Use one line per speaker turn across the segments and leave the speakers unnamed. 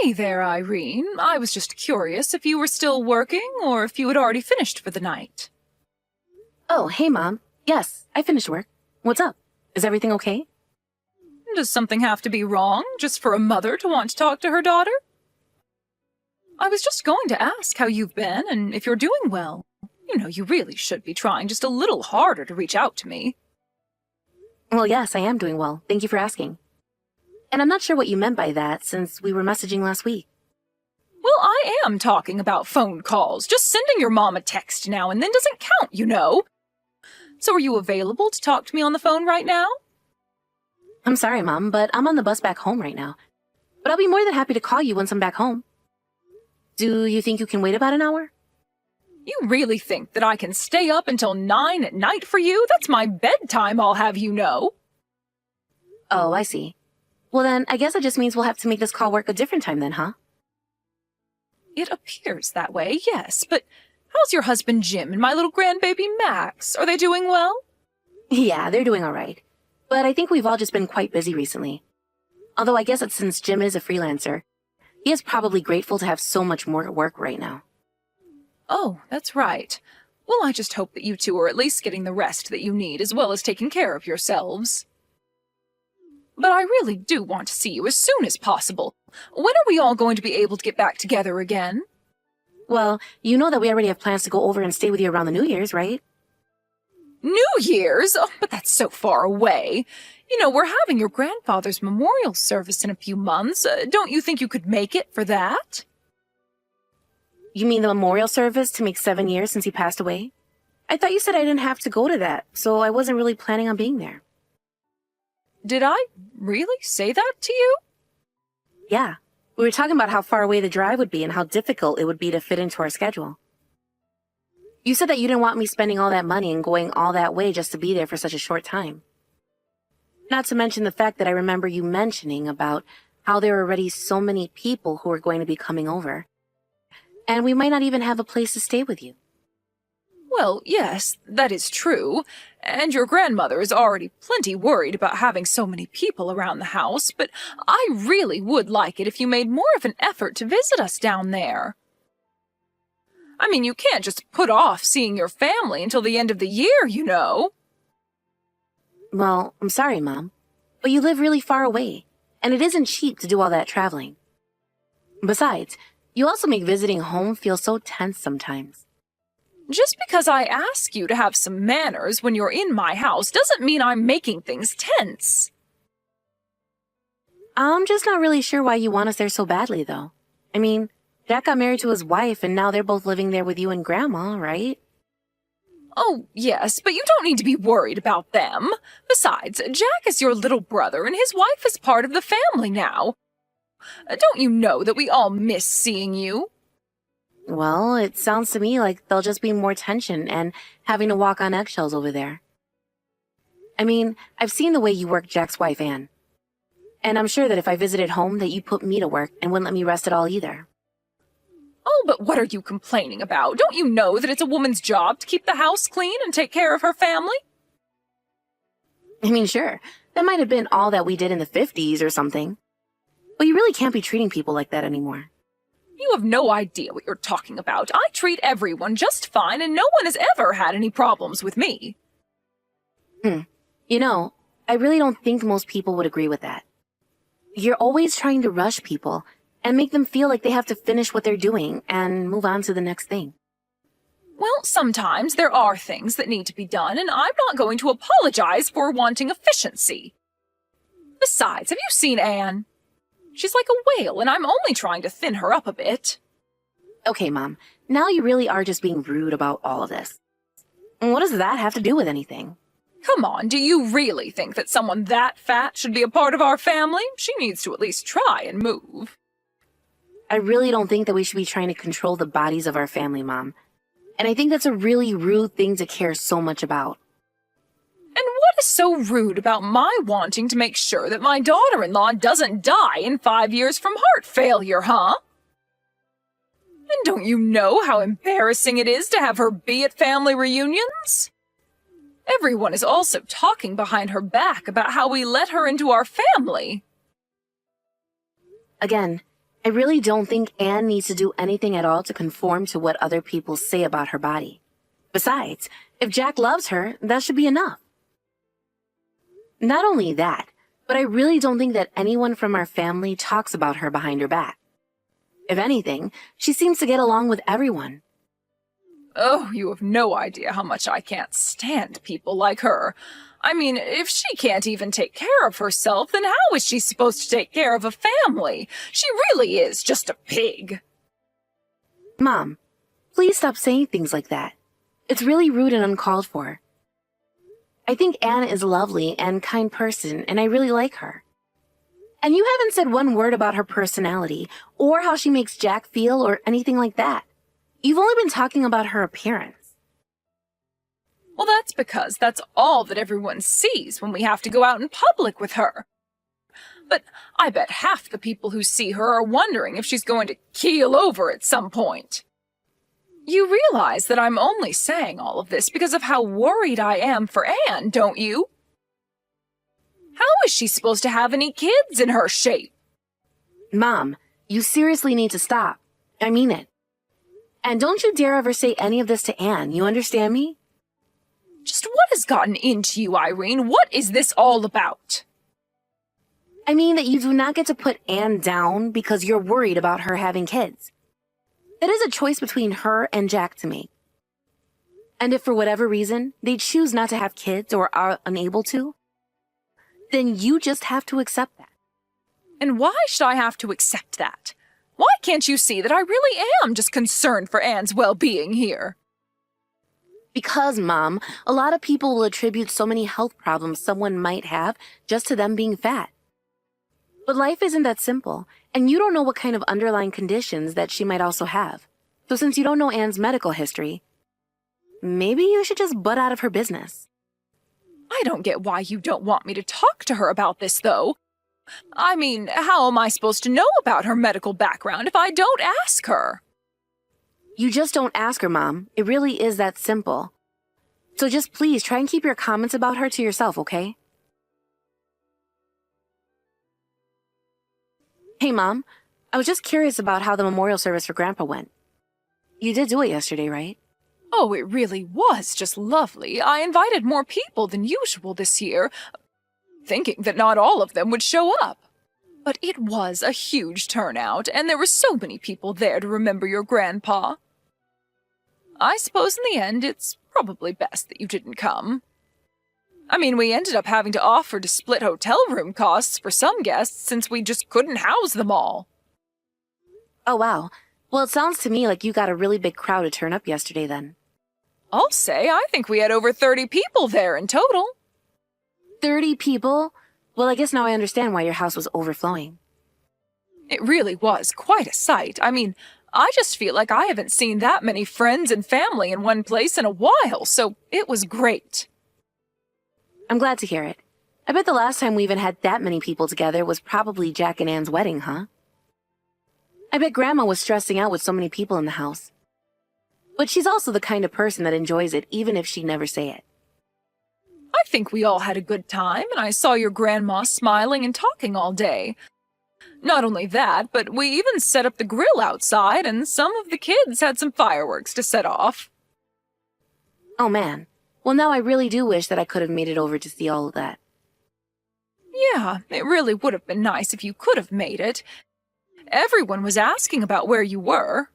Hey there, Irene. I was just curious if you were still working or if you had already finished for the night.
Oh, hey, Mom. Yes, I finished work. What's up? Is everything okay?
Does something have to be wrong just for a mother to want to talk to her daughter? I was just going to ask how you've been and if you're doing well. You know, you really should be trying just a little harder to reach out to me.
Well, yes, I am doing well. Thank you for asking. And I'm not sure what you meant by that, since we were messaging last week.
Well, I am talking about phone calls. Just sending your mom a text now and then doesn't count, you know. So are you available to talk to me on the phone right now?
I'm sorry, Mom, but I'm on the bus back home right now. But I'll be more than happy to call you once I'm back home. Do you think you can wait about an hour?
You really think that I can stay up until 9 at night for you? That's my bedtime, I'll have you know.
Oh, I see. Well then, I guess it just means we'll have to make this call work a different time then, huh?
It appears that way, yes, but how's your husband Jim and my little grandbaby Max? Are they doing well?
Yeah, they're doing alright. But I think we've all just been quite busy recently. Although I guess it's since Jim is a freelancer, he is probably grateful to have so much more work right now.
Oh, that's right. Well, I just hope that you two are at least getting the rest that you need as well as taking care of yourselves. But I really do want to see you as soon as possible. When are we all going to be able to get back together again?
Well, you know that we already have plans to go over and stay with you around the New Year's, right?
New Year's? Oh, but that's so far away. You know, we're having your grandfather's memorial service in a few months. Don't you think you could make it for that?
You mean the memorial service to make 7 years since he passed away? I thought you said I didn't have to go to that, so I wasn't really planning on being there.
Did I really say that to you?
Yeah. We were talking about how far away the drive would be and how difficult it would be to fit into our schedule. You said that you didn't want me spending all that money and going all that way just to be there for such a short time. Not to mention the fact that I remember you mentioning about how there are already so many people who are going to be coming over. And we might not even have a place to stay with you.
Well, yes, that is true. And your grandmother is already plenty worried about having so many people around the house, but I really would like it if you made more of an effort to visit us down there. I mean, you can't just put off seeing your family until the end of the year, you know.
Well, I'm sorry, Mom, but you live really far away, and it isn't cheap to do all that traveling. Besides, you also make visiting home feel so tense sometimes.
Just because I ask you to have some manners when you're in my house doesn't mean I'm making things tense.
I'm just not really sure why you want us there so badly, though. I mean, Jack got married to his wife, and now they're both living there with you and Grandma, right?
Oh, yes, but you don't need to be worried about them. Besides, Jack is your little brother, and his wife is part of the family now. Don't you know that we all miss seeing you?
Well, it sounds to me like there'll just be more tension and having to walk on eggshells over there. I mean, I've seen the way you work Jack's wife, Anne. And I'm sure that if I visited home that you'd put me to work and wouldn't let me rest at all either.
Oh, but what are you complaining about? Don't you know that it's a woman's job to keep the house clean and take care of her family?
I mean, sure, that might have been all that we did in the 50s or something. But you really can't be treating people like that anymore.
You have no idea what you're talking about. I treat everyone just fine, and no one has ever had any problems with me.
You know, I really don't think most people would agree with that. You're always trying to rush people and make them feel like they have to finish what they're doing and move on to the next thing.
Well, sometimes there are things that need to be done, and I'm not going to apologize for wanting efficiency. Besides, have you seen Anne? She's like a whale, and I'm only trying to thin her up a bit.
Okay, Mom, now you really are just being rude about all of this. And what does that have to do with anything?
Come on, do you really think that someone that fat should be a part of our family? She needs to at least try and move.
I really don't think that we should be trying to control the bodies of our family, Mom. And I think that's a really rude thing to care so much about.
And what is so rude about my wanting to make sure that my daughter-in-law doesn't die in 5 years from heart failure, huh? And don't you know how embarrassing it is to have her be at family reunions? Everyone is also talking behind her back about how we let her into our family.
Again, I really don't think Anne needs to do anything at all to conform to what other people say about her body. Besides, if Jack loves her, that should be enough. Not only that, but I really don't think that anyone from our family talks about her behind her back. If anything, she seems to get along with everyone.
Oh, you have no idea how much I can't stand people like her. I mean, if she can't even take care of herself, then how is she supposed to take care of a family? She really is just a pig.
Mom, please stop saying things like that. It's really rude and uncalled for. I think Anne is a lovely and kind person, and I really like her. And you haven't said one word about her personality, or how she makes Jack feel, or anything like that. You've only been talking about her appearance.
Well, that's because that's all that everyone sees when we have to go out in public with her. But I bet half the people who see her are wondering if she's going to keel over at some point. You realize that I'm only saying all of this because of how worried I am for Anne, don't you? How is she supposed to have any kids in her shape?
Mom, you seriously need to stop. I mean it. And don't you dare ever say any of this to Anne, you understand me?
Just what has gotten into you, Irene? What is this all about?
I mean that you do not get to put Anne down because you're worried about her having kids. That is a choice between her and Jack to make. And if for whatever reason they choose not to have kids or are unable to, then you just have to accept that.
And why should I have to accept that? Why can't you see that I really am just concerned for Anne's well-being here?
Because, Mom, a lot of people will attribute so many health problems someone might have just to them being fat. But life isn't that simple, and you don't know what kind of underlying conditions that she might also have. So since you don't know Anne's medical history, maybe you should just butt out of her business.
I don't get why you don't want me to talk to her about this, though. I mean, how am I supposed to know about her medical background if I don't ask her?
You just don't ask her, Mom. It really is that simple. So just please try and keep your comments about her to yourself, okay? Hey, Mom. I was just curious about how the memorial service for Grandpa went. You did do it yesterday, right?
Oh, it really was just lovely. I invited more people than usual this year, thinking that not all of them would show up. But it was a huge turnout, and there were so many people there to remember your grandpa. I suppose in the end it's probably best that you didn't come. I mean, we ended up having to offer to split hotel room costs for some guests since we just couldn't house them all.
Oh, wow. Well, it sounds to me like you got a really big crowd to turn up yesterday then.
I'll say I think we had over 30 people there in total.
30 people? Well, I guess now I understand why your house was overflowing.
It really was quite a sight. I mean, I just feel like I haven't seen that many friends and family in one place in a while, so it was great.
I'm glad to hear it. I bet the last time we even had that many people together was probably Jack and Anne's wedding, huh? I bet Grandma was stressing out with so many people in the house. But she's also the kind of person that enjoys it even if she'd never say it.
I think we all had a good time, and I saw your grandma smiling and talking all day. Not only that, but we even set up the grill outside, and some of the kids had some fireworks to set off.
Oh, man. Well, now I really do wish that I could have made it over to see all of that.
Yeah, it really would have been nice if you could have made it. Everyone was asking about where you were.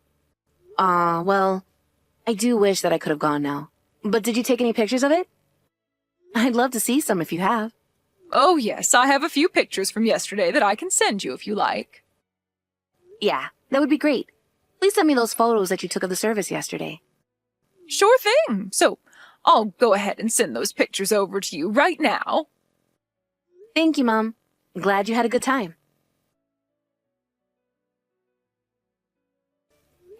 Well, I do wish that I could have gone now. But did you take any pictures of it? I'd love to see some if you have.
Oh, yes, I have a few pictures from yesterday that I can send you if you like.
Yeah, that would be great. Please send me those photos that you took of the service yesterday.
Sure thing. So, I'll go ahead and send those pictures over to you right now.
Thank you, Mom. Glad you had a good time.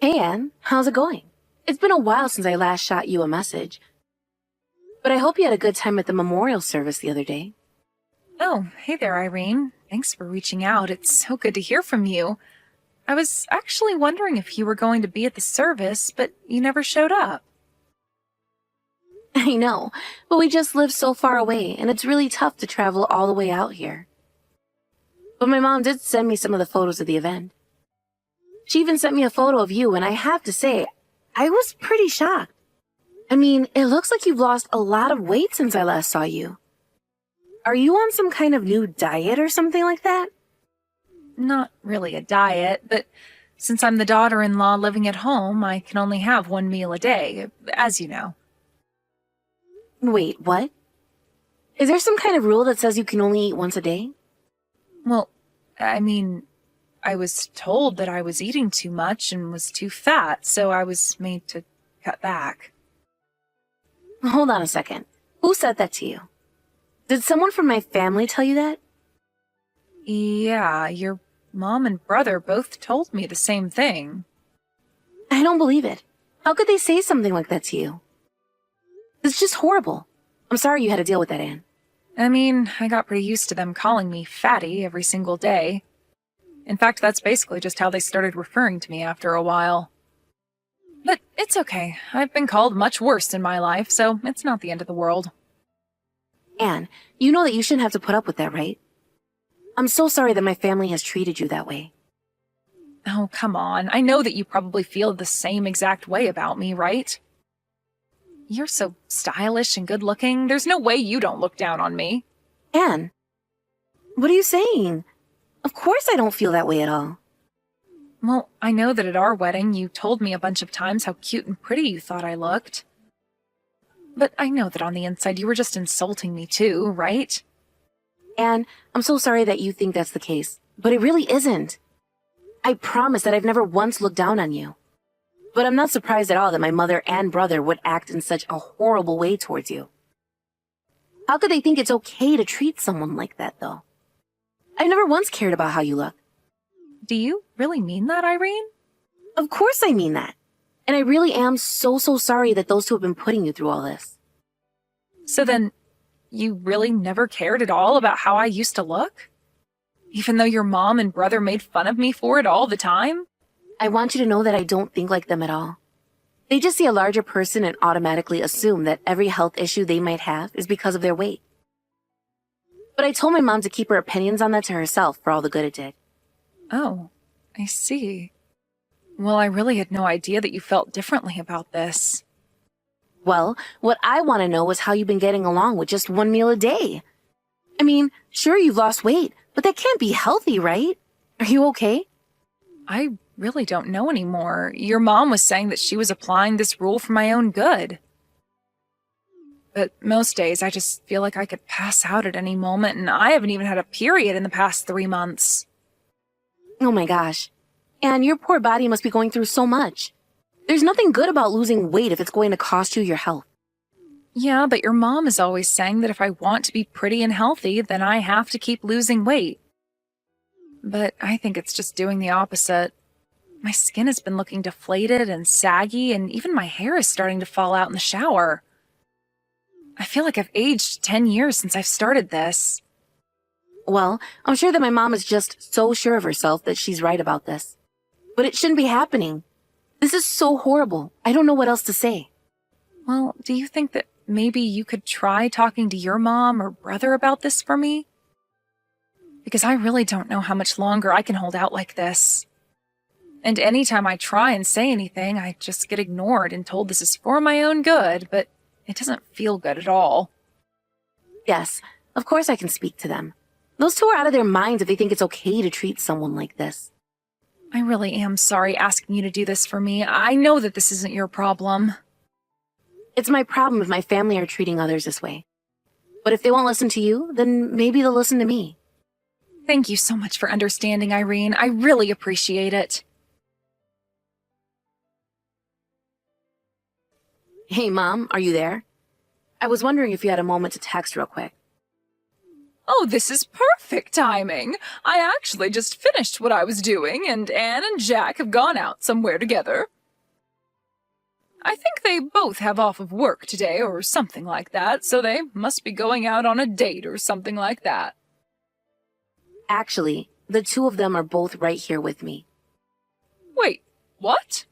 Hey, Anne. How's it going? It's been a while since I last shot you a message. But I hope you had a good time at the memorial service the other day.
Oh, hey there, Irene. Thanks for reaching out. It's so good to hear from you. I was actually wondering if you were going to be at the service, but you never showed up.
I know, but we just live so far away, and it's really tough to travel all the way out here. But my mom did send me some of the photos of the event. She even sent me a photo of you, and I have to say, I was pretty shocked. I mean, it looks like you've lost a lot of weight since I last saw you. Are you on some kind of new diet or something like that?
Not really a diet, but since I'm the daughter-in-law living at home, I can only have one meal a day, as you know.
Wait, what? Is there some kind of rule that says you can only eat once a day?
Well, I mean, I was told that I was eating too much and was too fat, so I was made to cut back.
Hold on a second. Who said that to you? Did someone from my family tell you that?
Yeah, your mom and brother both told me the same thing.
I don't believe it. How could they say something like that to you? It's just horrible. I'm sorry you had to deal with that, Anne.
I mean, I got pretty used to them calling me fatty every single day. In fact, that's basically just how they started referring to me after a while. But it's okay. I've been called much worse in my life, so it's not the end of the world.
Anne, you know that you shouldn't have to put up with that, right? I'm so sorry that my family has treated you that way.
Oh, come on. I know that you probably feel the same exact way about me, right? You're so stylish and good-looking. There's no way you don't look down on me.
Anne, what are you saying? Of course I don't feel that way at all.
Well, I know that at our wedding you told me a bunch of times how cute and pretty you thought I looked. But I know that on the inside you were just insulting me too, right?
Anne, I'm so sorry that you think that's the case, but it really isn't. I promise that I've never once looked down on you. But I'm not surprised at all that my mother and brother would act in such a horrible way towards you. How could they think it's okay to treat someone like that, though? I've never once cared about how you look.
Do you really mean that, Irene?
Of course I mean that. And I really am so sorry that those two have been putting you through all this.
So then, you really never cared at all about how I used to look? Even though your mom and brother made fun of me for it all the time?
I want you to know that I don't think like them at all. They just see a larger person and automatically assume that every health issue they might have is because of their weight. But I told my mom to keep her opinions on that to herself for all the good it did.
Oh, I see. Well, I really had no idea that you felt differently about this.
Well, what I want to know is how you've been getting along with just one meal a day. I mean, sure, you've lost weight, but that can't be healthy, right? Are you okay?
I really don't know anymore. Your mom was saying that she was applying this rule for my own good. But most days I just feel like I could pass out at any moment, and I haven't even had a period in the past 3 months.
Oh my gosh. And your poor body must be going through so much. There's nothing good about losing weight if it's going to cost you your health.
Yeah, but your mom is always saying that if I want to be pretty and healthy, then I have to keep losing weight. But I think it's just doing the opposite. My skin has been looking deflated and saggy, and even my hair is starting to fall out in the shower. I feel like I've aged 10 years since I've started this.
Well, I'm sure that my mom is just so sure of herself that she's right about this. But it shouldn't be happening. This is so horrible. I don't know what else to say.
Well, do you think that maybe you could try talking to your mom or brother about this for me? Because I really don't know how much longer I can hold out like this. And anytime I try and say anything, I just get ignored and told this is for my own good, but it doesn't feel good at all.
Yes, of course I can speak to them. Those two are out of their minds if they think it's okay to treat someone like this.
I really am sorry asking you to do this for me. I know that this isn't your problem.
It's my problem if my family are treating others this way. But if they won't listen to you, then maybe they'll listen to me.
Thank you so much for understanding, Irene. I really appreciate it.
Hey, Mom, are you there? I was wondering if you had a moment to text real quick.
Oh, this is perfect timing. I actually just finished what I was doing, and Anne and Jack have gone out somewhere together. I think they both have off of work today or something like that, so they must be going out on a date or something like that.
Actually, the two of them are both right here with me.
Wait, what?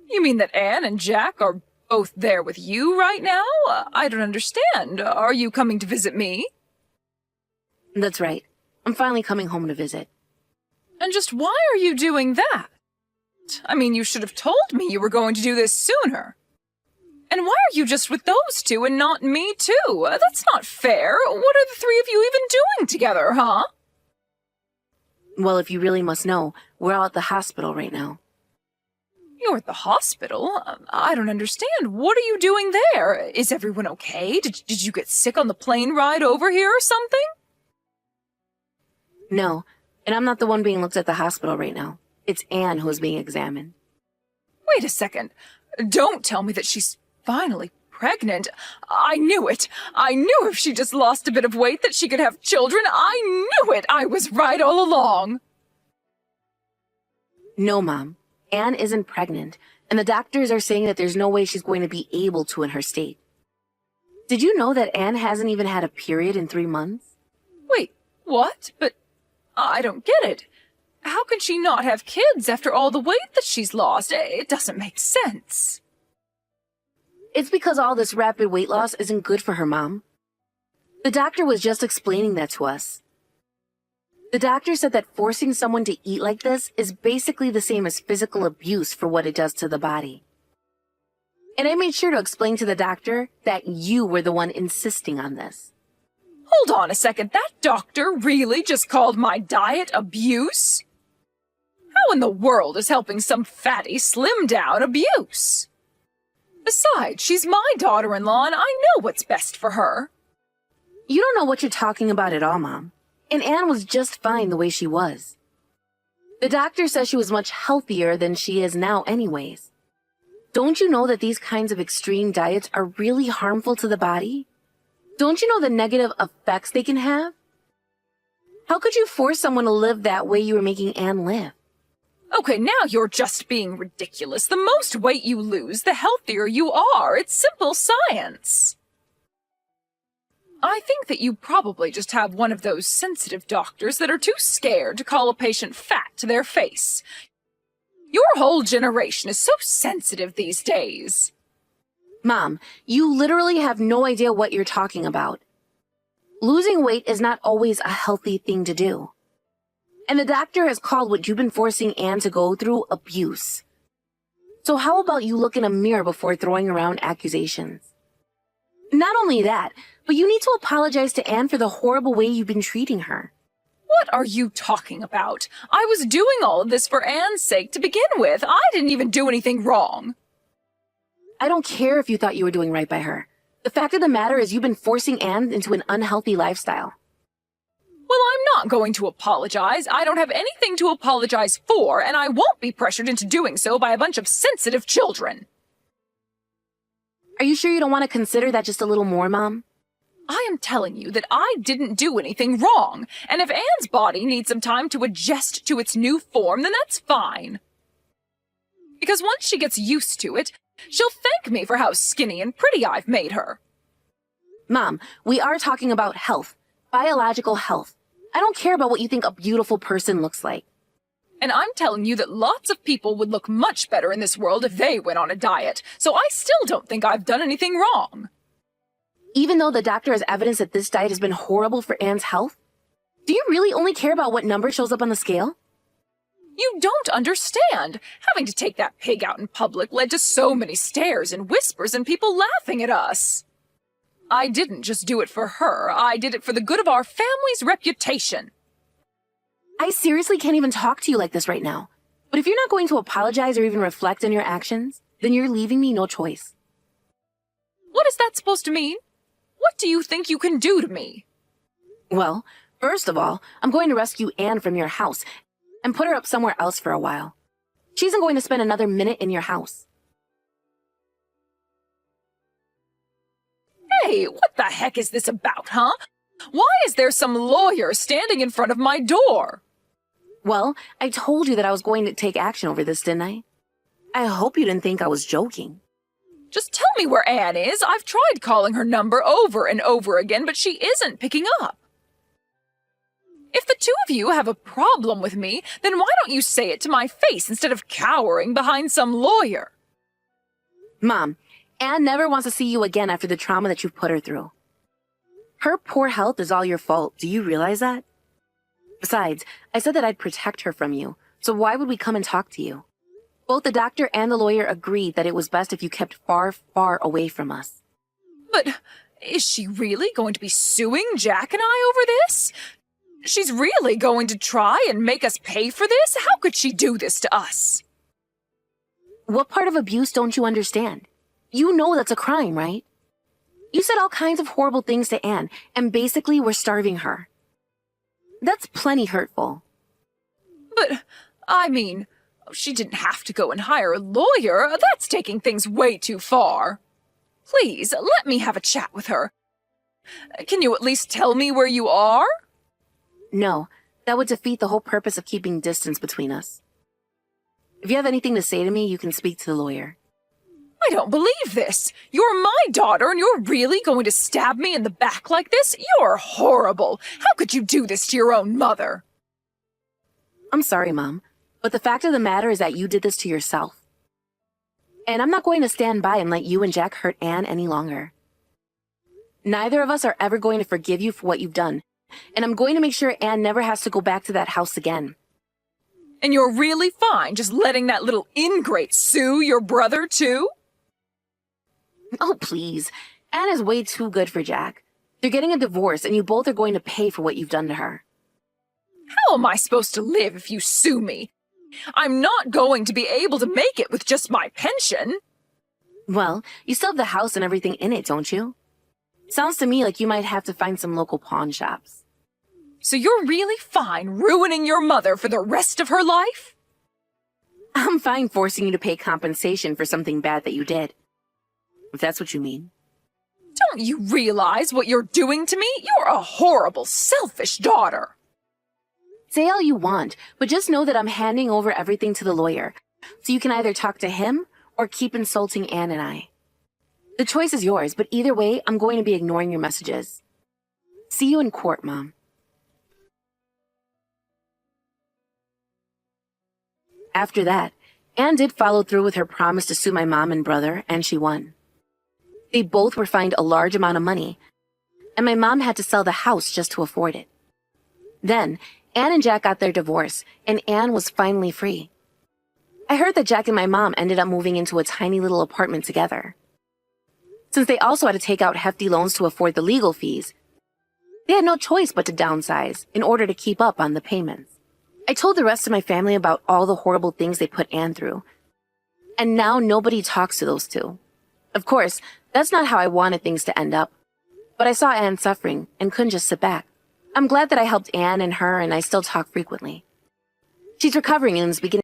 You mean that Anne and Jack are both there with you right now? I don't understand. Are you coming to visit me?
That's right. I'm finally coming home to visit.
And just why are you doing that? I mean, you should have told me you were going to do this sooner. And why are you just with those two and not me too? That's not fair. What are the three of you even doing together, huh?
Well, if you really must know, we're all at the hospital right now.
You're at the hospital? I don't understand. What are you doing there? Is everyone okay? Did you get sick on the plane ride over here or something?
No, and I'm not the one being looked at the hospital right now. It's Anne who is being examined.
Wait a second. Don't tell me that she's finally pregnant. I knew it. I knew if she just lost a bit of weight that she could have children. I knew it. I was right all along.
No, Mom. Anne isn't pregnant, and the doctors are saying that there's no way she's going to be able to in her state. Did you know that Anne hasn't even had a period in 3 months?
Wait, what? But I don't get it. How can she not have kids after all the weight that she's lost? It doesn't make sense.
It's because all this rapid weight loss isn't good for her, Mom. The doctor was just explaining that to us. The doctor said that forcing someone to eat like this is basically the same as physical abuse for what it does to the body. And I made sure to explain to the doctor that you were the one insisting on this.
Hold on a second. That doctor really just called my diet abuse? How in the world is helping some fatty slim down abuse? Besides, she's my daughter-in-law and I know what's best for her.
You don't know what you're talking about at all, Mom. And Anne was just fine the way she was. The doctor says she was much healthier than she is now anyways. Don't you know that these kinds of extreme diets are really harmful to the body? Don't you know the negative effects they can have? How could you force someone to live that way you were making Anne live?
Okay, now you're just being ridiculous. The most weight you lose, the healthier you are. It's simple science. I think that you probably just have one of those sensitive doctors that are too scared to call a patient fat to their face. Your whole generation is so sensitive these days.
Mom, you literally have no idea what you're talking about. Losing weight is not always a healthy thing to do. And the doctor has called what you've been forcing Anne to go through abuse. So how about you look in a mirror before throwing around accusations? Not only that, but you need to apologize to Anne for the horrible way you've been treating her.
What are you talking about? I was doing all of this for Anne's sake to begin with. I didn't even do anything wrong.
I don't care if you thought you were doing right by her. The fact of the matter is you've been forcing Anne into an unhealthy lifestyle.
Well, I'm not going to apologize. I don't have anything to apologize for, and I won't be pressured into doing so by a bunch of sensitive children.
Are you sure you don't want to consider that just a little more, Mom?
I am telling you that I didn't do anything wrong, and if Anne's body needs some time to adjust to its new form, then that's fine. Because once she gets used to it, she'll thank me for how skinny and pretty I've made her.
Mom, we are talking about health, biological health. I don't care about what you think a beautiful person looks like.
And I'm telling you that lots of people would look much better in this world if they went on a diet, so I still don't think I've done anything wrong.
Even though the doctor has evidence that this diet has been horrible for Anne's health? Do you really only care about what number shows up on the scale?
You don't understand. Having to take that pig out in public led to so many stares and whispers and people laughing at us. I didn't just do it for her. I did it for the good of our family's reputation.
I seriously can't even talk to you like this right now. But if you're not going to apologize or even reflect on your actions, then you're leaving me no choice.
What is that supposed to mean? What do you think you can do to me?
Well, first of all, I'm going to rescue Anne from your house and put her up somewhere else for a while. She isn't going to spend another minute in your house.
Hey, what the heck is this about, huh? Why is there some lawyer standing in front of my door?
Well, I told you that I was going to take action over this, didn't I? I hope you didn't think I was joking.
Just tell me where Anne is. I've tried calling her number over and over again, but she isn't picking up. If the two of you have a problem with me, then why don't you say it to my face instead of cowering behind some lawyer?
Mom, Anne never wants to see you again after the trauma that you've put her through. Her poor health is all your fault. Do you realize that? Besides, I said that I'd protect her from you, so why would we come and talk to you? Both the doctor and the lawyer agreed that it was best if you kept far, far away from us.
But is she really going to be suing Jack and I over this? She's really going to try and make us pay for this? How could she do this to us?
What part of abuse don't you understand? You know that's a crime, right? You said all kinds of horrible things to Anne, and basically were starving her. That's plenty hurtful.
But, I mean, she didn't have to go and hire a lawyer. That's taking things way too far. Please, let me have a chat with her. Can you at least tell me where you are?
No, that would defeat the whole purpose of keeping distance between us. If you have anything to say to me, you can speak to the lawyer.
I don't believe this. You're my daughter and you're really going to stab me in the back like this? You're horrible. How could you do this to your own mother?
I'm sorry, Mom, but the fact of the matter is that you did this to yourself. And I'm not going to stand by and let you and Jack hurt Anne any longer. Neither of us are ever going to forgive you for what you've done, and I'm going to make sure Anne never has to go back to that house again.
And you're really fine just letting that little ingrate sue your brother, too?
Oh, please. Anne is way too good for Jack. They're getting a divorce, and you both are going to pay for what you've done to her.
How am I supposed to live if you sue me? I'm not going to be able to make it with just my pension.
Well, you still have the house and everything in it, don't you? Sounds to me like you might have to find some local pawn shops.
So you're really fine ruining your mother for the rest of her life?
I'm fine forcing you to pay compensation for something bad that you did. If that's what you mean.
Don't you realize what you're doing to me? You're a horrible, selfish daughter.
Say all you want, but just know that I'm handing over everything to the lawyer, so you can either talk to him or keep insulting Anne and I. The choice is yours, but either way, I'm going to be ignoring your messages. See you in court, Mom. After that, Anne did follow through with her promise to sue my mom and brother, and she won. They both were fined a large amount of money, and my mom had to sell the house just to afford it. Then, Anne and Jack got their divorce, and Anne was finally free. I heard that Jack and my mom ended up moving into a tiny little apartment together. Since they also had to take out hefty loans to afford the legal fees, they had no choice but to downsize in order to keep up on the payments. I told the rest of my family about all the horrible things they put Anne through, and now nobody talks to those two. Of course, that's not how I wanted things to end up, but I saw Anne suffering and couldn't just sit back. I'm glad that I helped Anne and her, and I still talk frequently. She's recovering and is beginning